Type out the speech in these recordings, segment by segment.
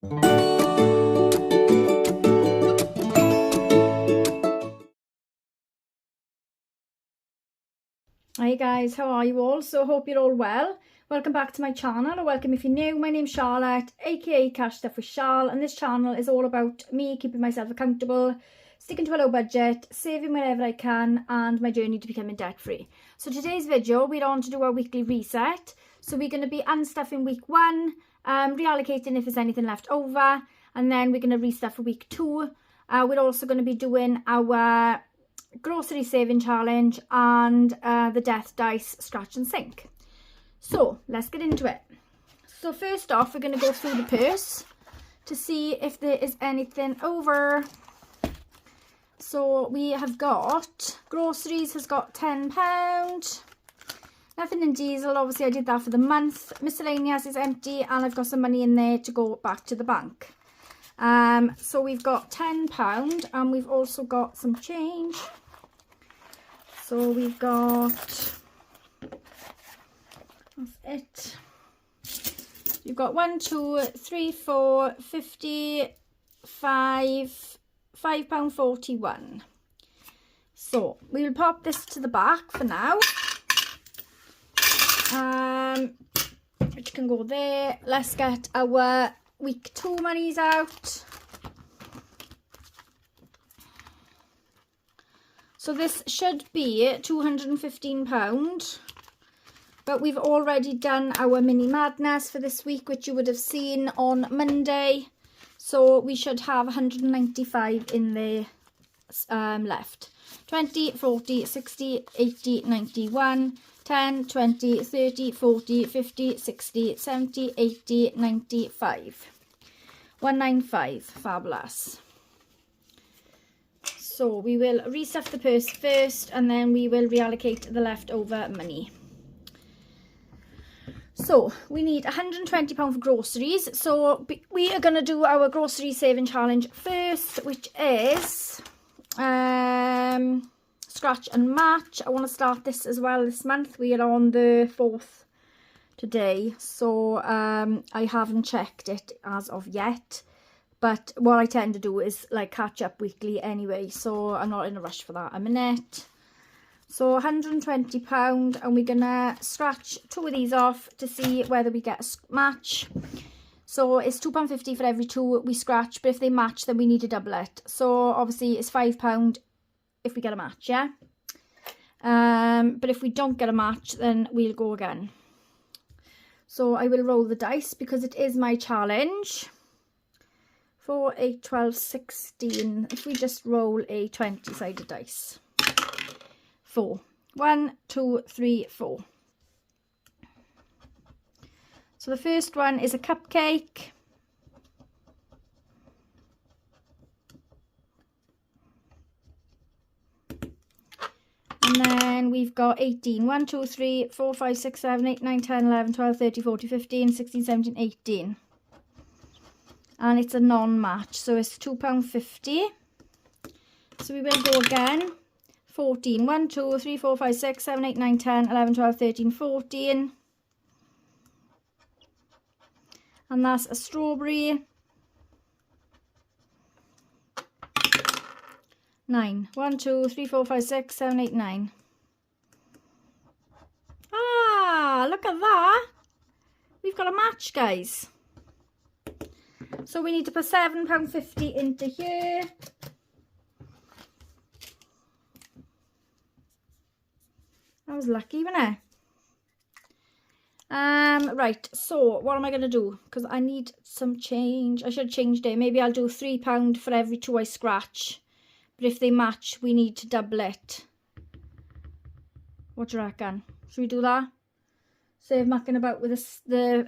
Hi guys, how are you all? So hope you're all well. Welcome back to my channel, or welcome if you're new. My name's Charlotte, aka Cash Stuff with Charl, and this channel is all about me keeping myself accountable, sticking to a low budget, saving wherever I can, and my journey to becoming debt free. So today's video, we're on to do our weekly reset. So we're going to be unstuffing week 1, reallocating if there's anything left over, and then we're going to restuff for week 2. We're also going to be doing our grocery saving challenge and the death dice scratch and sink. So let's get into it. So first off, we're going to go through the purse to see if there is anything over. So we have got groceries has got £10, nothing in diesel, obviously I did that for the month. Miscellaneous is empty, and I've got some money in there to go back to the bank. So we've got £10, and we've also got some change. So we've got, that's it. You've got 1, 2, 3, 4, 50, 5, £5.41. So we'll pop this to the back for now. Which can go there. Let's get our week 2 monies out. So this should be £215, but we've already done our mini madness for this week, which you would have seen on Monday. So we should have 195 in there left. 20, 40, 60, 80, 91, 10, 20, 30, 40, 50, 60, 70, 80, 95. 195, fabulous. So we will restuff the purse first, and then we will reallocate the leftover money. So we need £120 for groceries. So we are going to do our grocery saving challenge first, which is scratch and match. I want to start this as well this month. We are on the 4th today, so I haven't checked it as of yet. But what I tend to do is like catch up weekly anyway, so I'm not in a rush for that a minute. So £120, and we're gonna scratch 2 of these off to see whether we get a match. So it's £2.50 for every 2 we scratch, but if they match, then we need to double it. So obviously it's £5 if we get a match, yeah? But if we don't get a match, then we'll go again. So I will roll the dice because it is my challenge. 4, 8, 12, 16. If we just roll a 20-sided dice. 4. 1, 2, 3, 4. So the first one is a cupcake. And then we've got 18. 1, 2, 3, 4, 5, 6, 7, 8, 9, 10, 11, 12, 13, 14, 15, 16, 17, 18. And it's a non-match, so it's £2.50. So we will go again. 14. 1, 2, 3, 4, 5, 6, 7, 8, 9, 10, 11, 12, 13, 14. And that's a strawberry. 9. 1, 2, 3, 4, 5, 6, 7, 8, 9. Ah, look at that. We've got a match, guys. So we need to put £7.50 into here. That was lucky, wasn't it? Right, so what am I going to do? Because I need some change. I should have changed it. Maybe I'll do £3 for every 2 I scratch. But if they match, we need to double it. What do you reckon? Should we do that? Save mucking about with the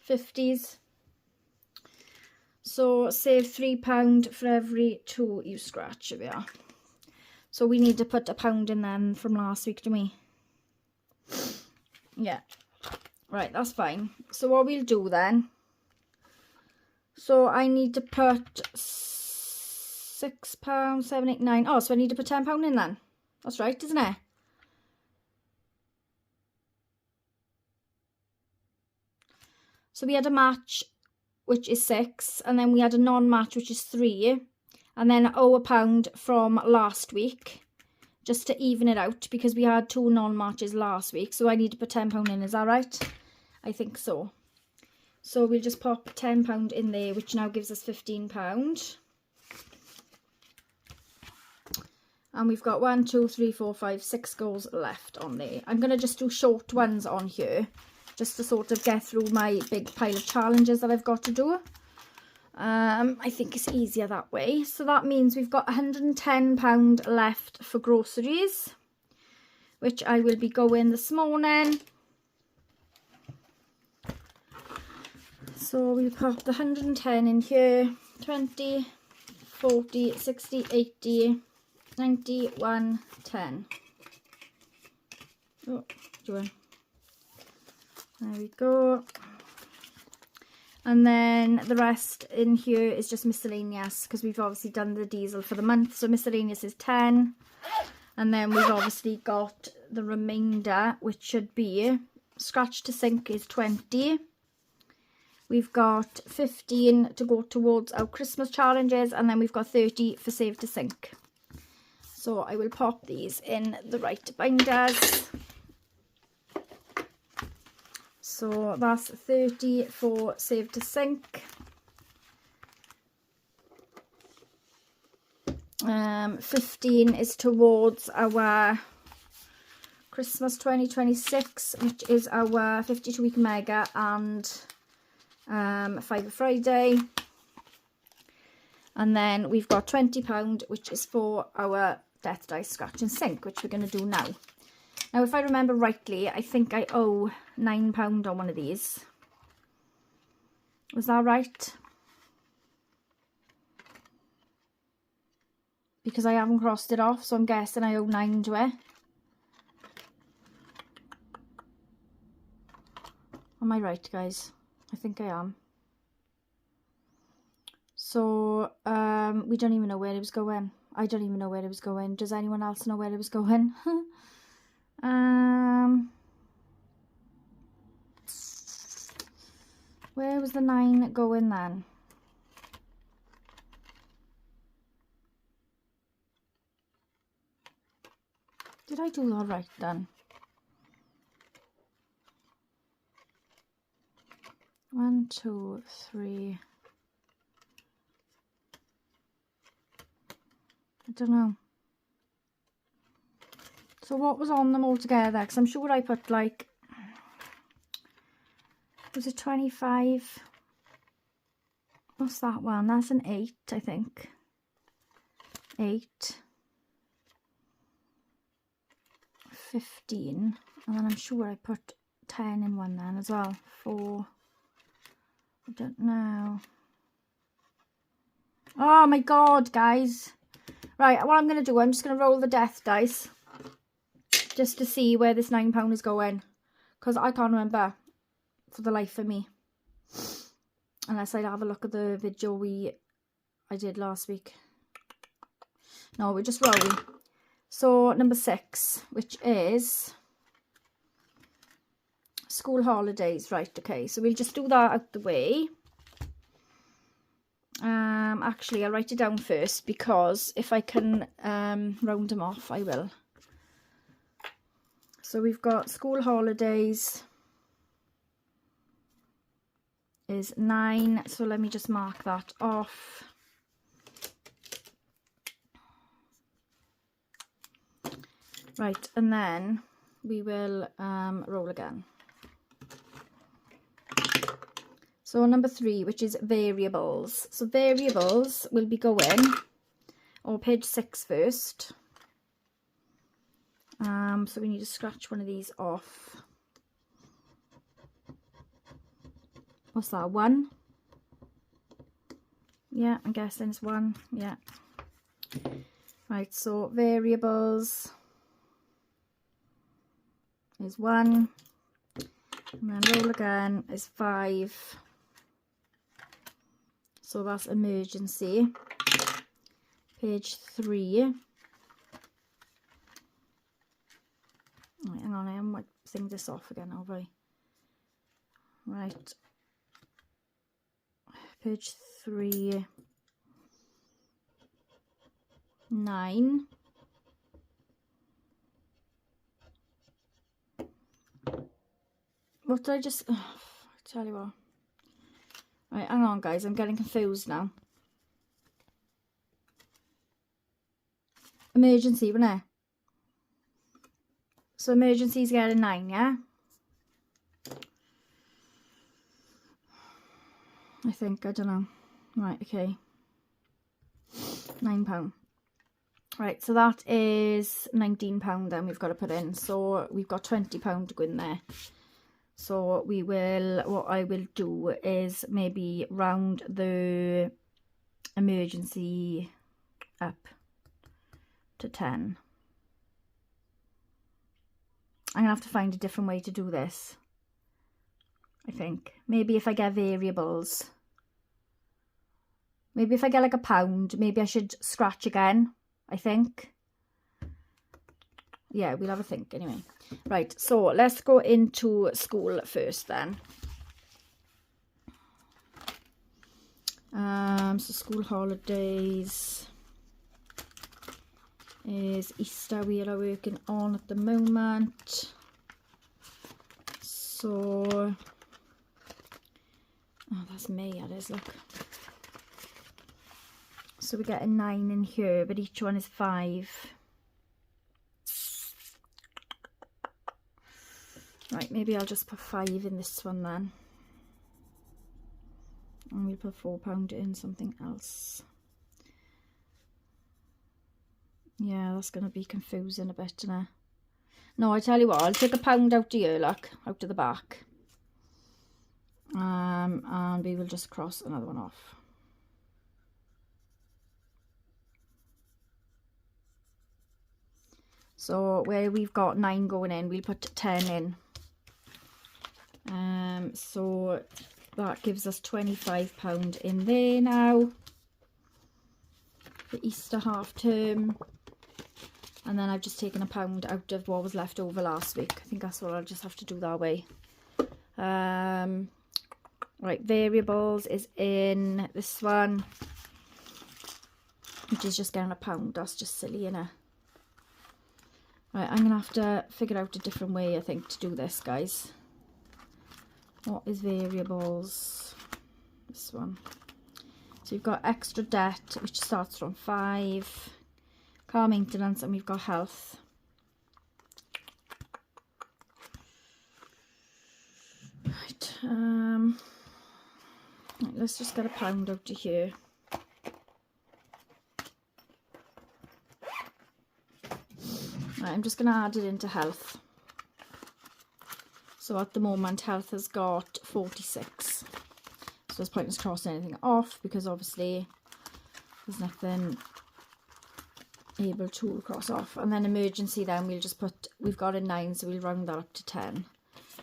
50s. So save £3 for every 2 you scratch. Here we are. So we need to put £1 in then from last week, don't we? Yeah. Right, that's fine. So what we'll do then. So I need to put £6, 7, 8, 9. Oh, so I need to put £10 in then. That's right, isn't it? So we had a match, which is 6, and then we had a non-match, which is 3, and then £1 from last week, just to even it out, because we had 2 non-matches last week, so I need to put £10 in. Is that right? I think so. So we'll just pop £10 in there, which now gives us £15. And we've got 1, 2, 3, 4, 5, 6 goals left on there. I'm going to just do short ones on here, just to sort of get through my big pile of challenges that I've got to do. I think it's easier that way. So that means we've got £110 left for groceries, which I will be going this morning. So we'll pop the 110 in here. 20, 40, 60, 80, 90, 110. Oh, there we go. And then the rest in here is just miscellaneous, because we've obviously done the diesel for the month. So miscellaneous is 10. And then we've obviously got the remainder, which should be scratch to sink is 20. We've got 15 to go towards our Christmas challenges, and then we've got 30 for save to sink. So I will pop these in the right binders. So that's 30 for save to sink. 15 is towards our Christmas 2026, which is our 52-week mega and Fiver Friday. And then we've got £20, which is for our Death Dice Scratch and Sink, which we're going to do now. Now, if I remember rightly, I think I owe £9 on one of these. Was that right? Because I haven't crossed it off, so I'm guessing I owe 9 to it. Am I right, guys? I think I am. So, we don't even know where it was going. I don't even know where it was going. Does anyone else know where it was going? Where was the 9 going then? Did I do that right then? 1, 2, 3. I don't know. So what was on them all together? Because I'm sure I put like, was it 25? What's that one? That's an 8, I think. 8. 15. And then I'm sure I put 10 in one then as well. 4. I don't know. Oh my god, guys. Right, what I'm going to do, I'm just going to roll the death dice. Just to see where this £9 is going. Because I can't remember for the life of me. Unless I have a look at the video I did last week. No, we're just rolling. So, number 6, which is school holidays. Right, okay. So, we'll just do that out the way. Actually, I'll write it down first, because if I can round them off, I will. So we've got school holidays is 9. So let me just mark that off. Right, and then we will roll again. So number 3, which is variables. So variables will be going, or page 6 first. So we need to scratch one of these off. What's that, 1? Yeah, I'm guessing it's 1. Yeah. Right, so variables is 1. And then roll again is 5. So that's emergency. Page 3. Right, hang on, I might sing this off again, have I? Right. page 3, 9. What did I just... Oh, I tell you what. Right, hang on guys, I'm getting confused now. Emergency, wasn't it? So emergency's getting 9, yeah? I think, I don't know. Right, okay. £9. Right, so that is £19 then we've got to put in. So we've got £20 to go in there. So we will, what I will do is maybe round the emergency up to 10. I'm going to have to find a different way to do this, I think. Maybe if I get variables. Maybe if I get like £1, maybe I should scratch again, I think. Yeah, we'll have a think anyway. Right, so let's go into school first then. So school holidays is Easter we are working on at the moment. So, oh, that's May, that is, look. So we get a 9 in here, but each one is 5. Right, maybe I'll just put 5 in this one then. And we'll put £4 in something else. Yeah, that's going to be confusing a bit, isn't it? No, I tell you what, I'll take £1 out of here, look, out to the back. And we will just cross another one off. So where we've got 9 going in, we'll put 10 in. So that gives us £25 in there now. The Easter half term. And then I've just taken £1 out of what was left over last week. I think that's what I'll just have to do that way. Right, variables is in this one, which is just getting £1. That's just silly, innit? Right, I'm going to have to figure out a different way, I think, to do this, guys. What is variables? This one. So you've got extra debt, which starts from 5. Car maintenance, and we've got health. Right, right, let's just get £1 out of here. Right, I'm just going to add it into health. So at the moment, health has got 46. So it's pointless crossing anything off because obviously there's nothing able to cross off. And then emergency, then we'll just put, we've got a 9, so we'll round that up to 10.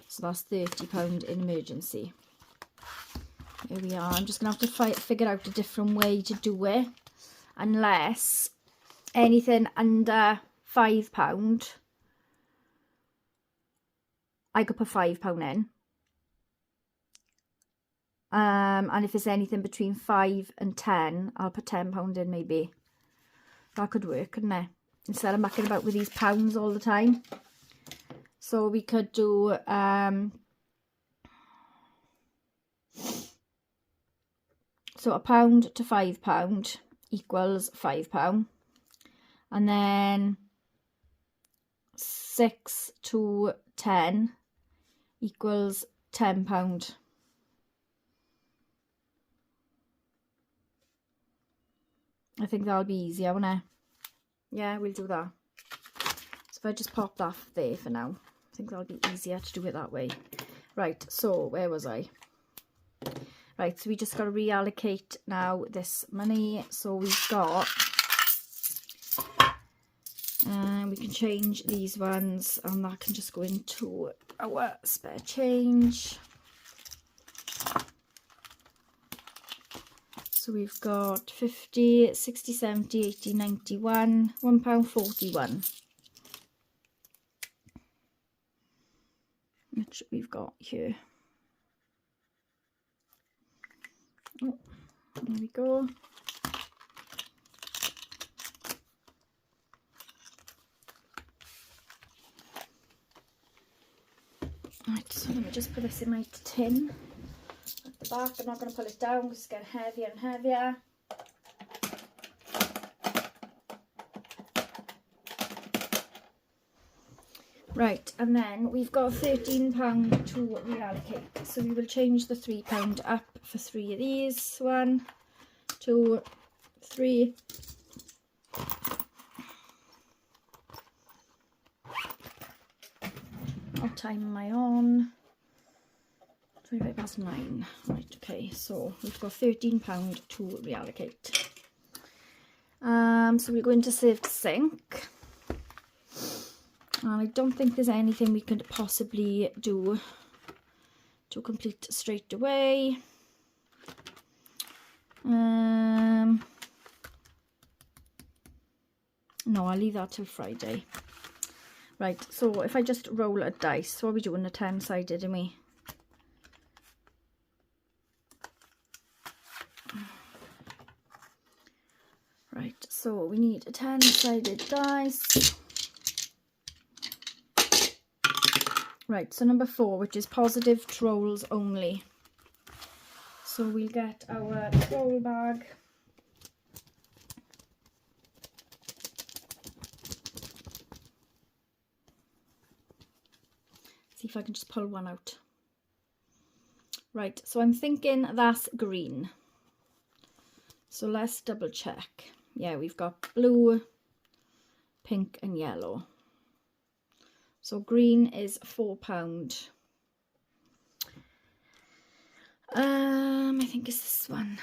So that's £30 in emergency. Here we are. I'm just going to have to figure out a different way to do it. Unless anything under £5, I could put £5 in. And if it's anything between 5 and 10, I'll put £10 in maybe. That could work, couldn't it? Instead of mucking about with these pounds all the time. So we could do so £1 to £5 equals £5. And then 6 to 10 equals £10. I think that'll be easier, won't it? Yeah, we'll do that. So if I just pop that there for now, I think that'll be easier to do it that way. Right, so where was I? Right, so we just got to reallocate now this money. So we've got, we can change these ones, and that can just go into our spare change. So we've got 50, 60, 70, 80, 91, £1.41. Which we've got here. Oh, there we go. Right, so let me just put this in my tin at the back. I'm not going to pull it down because it's getting heavier and heavier. Right, and then we've got £13 to reallocate. So we will change the £3 up for 3 of these. 1, 2, 3. What time am I on? 9:25. Right, okay, so we've got £13 to reallocate. So we'll go into save to sync. And I don't think there's anything we could possibly do to complete straight away. No, I'll leave that till Friday. Right, so if I just roll a dice, what are we doing? A 10-sided, didn't we? Right, so we need a 10-sided dice. Right, so number 4, which is positive trolls only. So we'll get our troll bag. See if I can just pull one out. Right, so I'm thinking that's green. So let's double check. Yeah, we've got blue, pink and yellow. So green is £4. I think it's this one.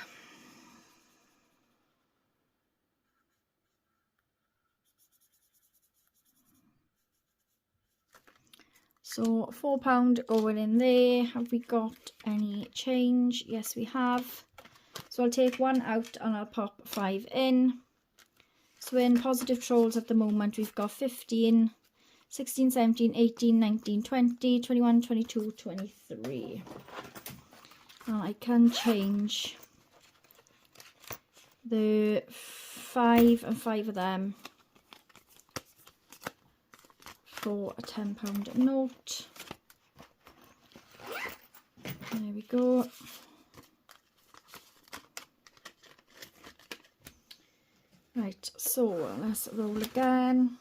So £4 going in there. Have we got any change? Yes, we have. So I'll take 1 out and I'll pop 5 in. So in positive trolls at the moment, we've got 15, 16, 17, 18, 19, 20, 21, 22, 23. And I can change the 5 and 5 of them for a £10 note. There we go. Right, so let's roll again.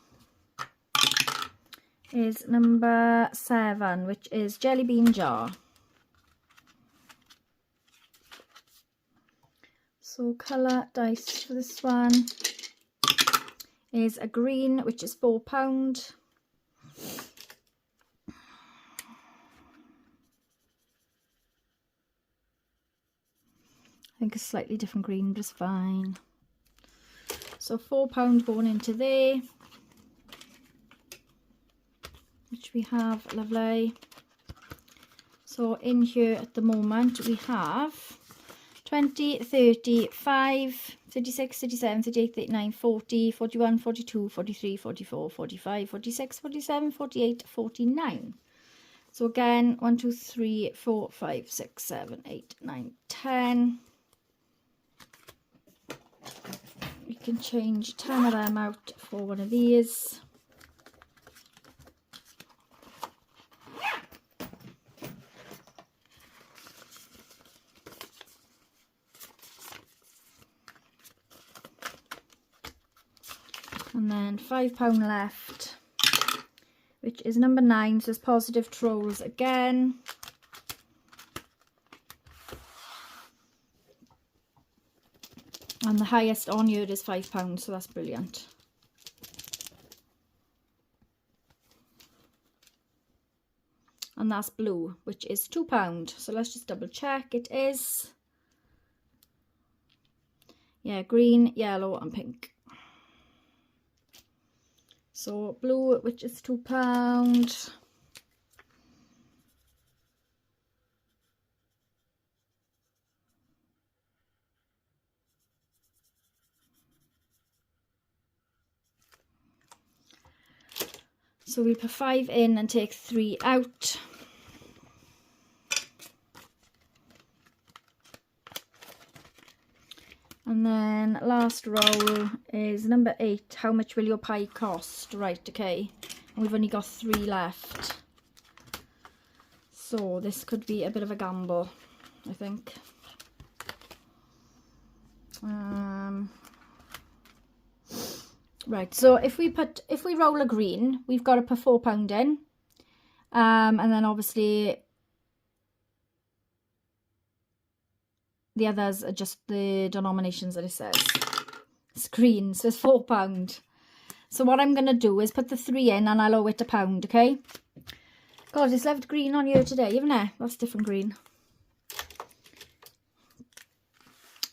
Is number 7, which is jelly bean jar. So colour dice for this one is a green, which is £4. I think a slightly different green, but it's fine. So £4 going into there, which we have, lovely. So in here at the moment we have 20, 30, 5, 36, 37, 38, 39, 40, 41, 42, 43, 44, 45, 46, 47, 48, 49. So again, 1, 2, 3, 4, 5, 6, 7, 8, 9, 10. We can change 10 of them out for one of these. And then £5 left, which is number 9, so it's positive trolls again. And the highest on here is £5, so that's brilliant. And that's blue, which is £2. So let's just double check. It is, yeah, green, yellow and pink. So blue, which is £2. So we put 5 in and take 3 out. And then last roll is number 8. How much will your pie cost? Right, okay. And we've only got 3 left. So this could be a bit of a gamble, I think. Right, so if we roll a green, we've got to put £4 in. And then obviously the others are just the denominations that it says. It's green, so it's £4. So what I'm going to do is put the 3 in and I'll owe it £1, okay? God, it's left green on here today, isn't it? That's different green.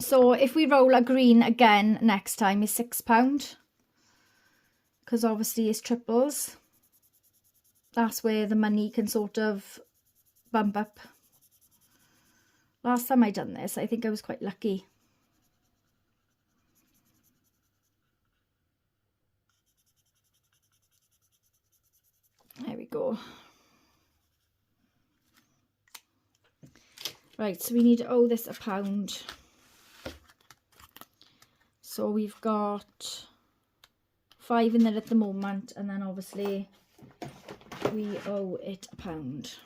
So if we roll a green again next time is £6. Because obviously it's triples. That's where the money can sort of bump up. Last time I done this, I think I was quite lucky. There we go. Right, so we need to owe this £1. So we've got 5 in there at the moment, and then obviously we owe it £1,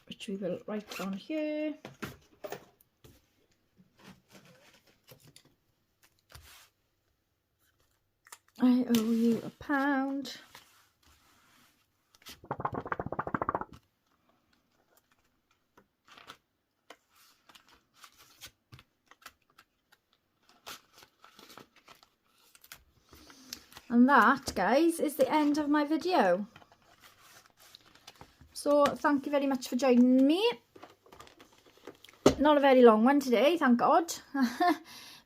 which we will write on here. I owe you £1. And that, guys, is the end of my video. So thank you very much for joining me. Not a very long one today, thank God.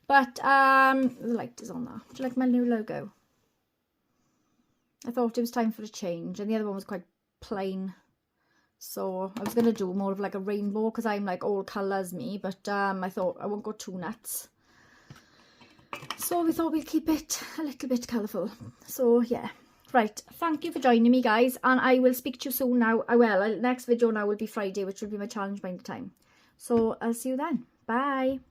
But the light is on now. Do you like my new logo? I thought it was time for a change, and the other one was quite plain. So I was going to do more of like a rainbow because I'm like all colours me, but I thought I won't go too nuts. So we thought we'd keep it a little bit colourful. So yeah. Right, thank you for joining me, guys, and I will speak to you soon now. Next video now will be Friday, which will be my challenge binder time. So I'll see you then. Bye.